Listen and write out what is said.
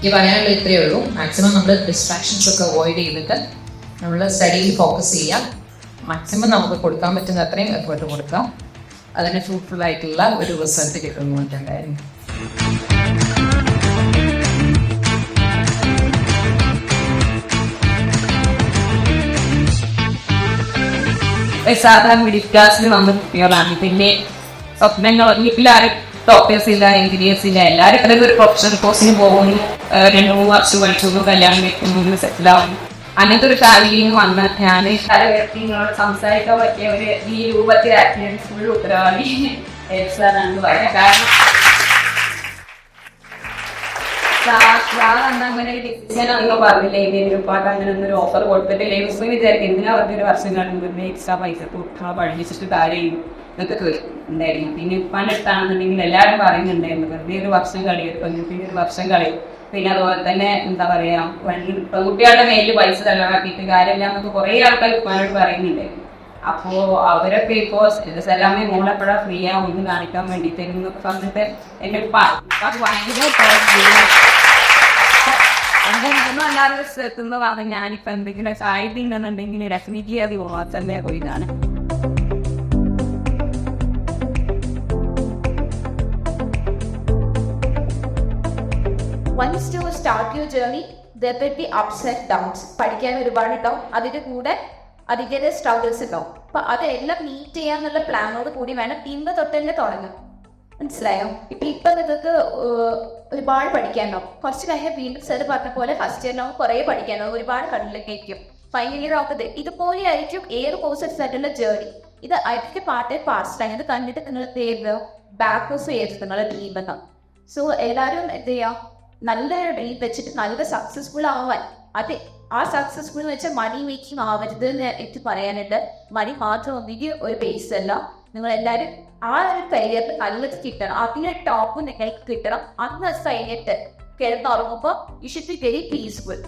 ഈ പറയാനുള്ള ഇത്രയേ ഉള്ളൂ. മാക്സിമം നമ്മൾ ഡിസ്ട്രാക്ഷൻസ് ഒക്കെ അവോയ്ഡ് ചെയ്തിട്ട് നമ്മൾ സ്റ്റഡിയിൽ ഫോക്കസ് ചെയ്യാം. മാക്സിമം നമുക്ക് കൊടുക്കാൻ പറ്റുന്ന അത്രയും എഫേർട്ട് കൊടുക്കാം. അതിന് ഫ്രൂട്ട്ഫുൾ ആയിട്ടുള്ള ഒരു റിസൾട്ട് കിട്ടുന്നുണ്ടായിരുന്നു. സാധാരണ മിഡിൽ ക്ലാസ്സിൽ വന്ന കുട്ടികളാണ്. പിന്നെ സ്വപ്നങ്ങൾ വീട്ടിലാരും ഡോക്ടേഴ്സ് ഇല്ല, എഞ്ചിനീയേഴ്സ് ഇല്ല, എല്ലാവരും അല്ലെങ്കിൽ ഒരു പ്രൊഫഷണൽ കോഴ്സിന് പോകുന്നു, 2-3 വർഷം പഠിച്ചു, കല്യാണം കഴിക്കുന്നു, സെറ്റിലാവും. അങ്ങനത്തെ ഒരു ഫാമിലിയിൽ വന്ന ഞാൻ പല വ്യക്തികളോട് സംസാരിക്കാൻ പറ്റിയ ഒരു ഈ രൂപത്തിൽ ഫുൾ ഉത്തരവാദി സാറാണ് പറയാം. കാരണം അങ്ങനെ ഡിസിഷൻ ഒന്നും പറഞ്ഞില്ല. ഇതിന് പാട്ട് അങ്ങനെ ഒന്നൊരു ഓഫർ കൊടുത്തിട്ടില്ല. യൂസ്ഫുൾ വിചാരിക്കും എന്തിനാ അവരുടെ ഒരു വർഷം കാണുമ്പോൾ എക്സ്ട്രാ പൈസ കൊടുക്കണം, പഠിപ്പിച്ചിട്ട് കാര്യം ഇതൊക്കെ ഉണ്ടായിരുന്നു. പിന്നെ പണ്ടെടുത്താണെന്നുണ്ടെങ്കിൽ എല്ലാവരും പറയുന്നുണ്ടായിരുന്നു വെറുതെ ഒരു വർഷം കളിയും, പെൺകുട്ടിയുടെ ഒരു വർഷം കളിയും. പിന്നെ അതുപോലെ തന്നെ എന്താ പറയാ, പെൺകുട്ടികളുടെ മേലിൽ പൈസ ചെലവാക്കിയിട്ട് കാര്യമില്ല എന്നൊക്കെ കുറേ ആൾക്കാർ ഉപ്പാനോട് പറയുന്നുണ്ട്. അപ്പോ അവരൊക്കെ ഇപ്പോ സലാമെ മോളെപ്പോഴാ ഫ്രീ ആവും ഒന്ന് കാണിക്കാൻ വേണ്ടിയിട്ട് എന്നൊക്കെ പറഞ്ഞിട്ട് എന്റെ ഭയങ്കര ഒന്നും അല്ലാതെ എത്തുന്നതാണ്. ഞാനിപ്പോ എന്തെങ്കിലും സാഹിത്യണ്ടെന്നുണ്ടെങ്കിൽ ഡെഫിനറ്റ്ലി അത് തന്നെ പോയതാണ്. Once you start your journey, there will be ups and downs. പഠിക്കാൻ ഒരുപാട് ഉണ്ടാവും, അതിൻ്റെ കൂടെ അതിൻ്റെ സ്ട്രഗിൾസ് ഉണ്ടാവും. അപ്പൊ അതെല്ലാം മീറ്റ് ചെയ്യാന്നുള്ള പ്ലാനോട് കൂടി വേണം ഇന്ന് തൊട്ട് തന്നെ തുടങ്ങാം. മനസ്സിലായോ? ഇപ്പൊ നിങ്ങൾക്ക് ഒരുപാട് പഠിക്കാനുണ്ടാവും. കുറച്ച് കഴിഞ്ഞാൽ വീണ്ടും സാർ പറഞ്ഞ പോലെ ഫസ്റ്റ് ഇയർ നമുക്ക് കുറേ പഠിക്കാനുണ്ടാവും, ഒരുപാട് കണ്ടിലേക്കും. ഫൈനൽ ഇയർ ആവുന്നത് ഇതുപോലെ ആയിരിക്കും ഏത് കോഴ്സ് എടുത്തിട്ടുള്ള ജേർണി. ഇത് അതിന്റെ പാർട്സ് ഇത് കണ്ടിട്ട് നിങ്ങൾ തേർവ് ബാക്കേഴ്സ് ചെയ്ത് നിങ്ങളുടെ ഡ്രീം എന്നാ. സോ എല്ലാവരും എന്ത് ചെയ്യാം, നല്ല ഡ്രീം വെച്ചിട്ട് നല്ല സക്സസ്ഫുൾ ആവാൻ. അതെ, ആ സക്സസ്ഫുൾ വെച്ചാൽ മണി മേക്കിംഗ് ആവരുത് എന്ന് എനിക്ക് പറയാനുണ്ട്. മണി മാത്രം ഒന്നിക്ക് ഒരു ബേസ് അല്ല. നിങ്ങൾ എല്ലാവരും ആ ഒരു കരിയർ നല്ലത് കിട്ടണം, അതിന്റെ ടോപ്പ് നിങ്ങൾക്ക് കിട്ടണം. അന്ന് കഴിഞ്ഞിട്ട് കിടന്നുറങ്ങുമ്പോൾ you should be very peaceful.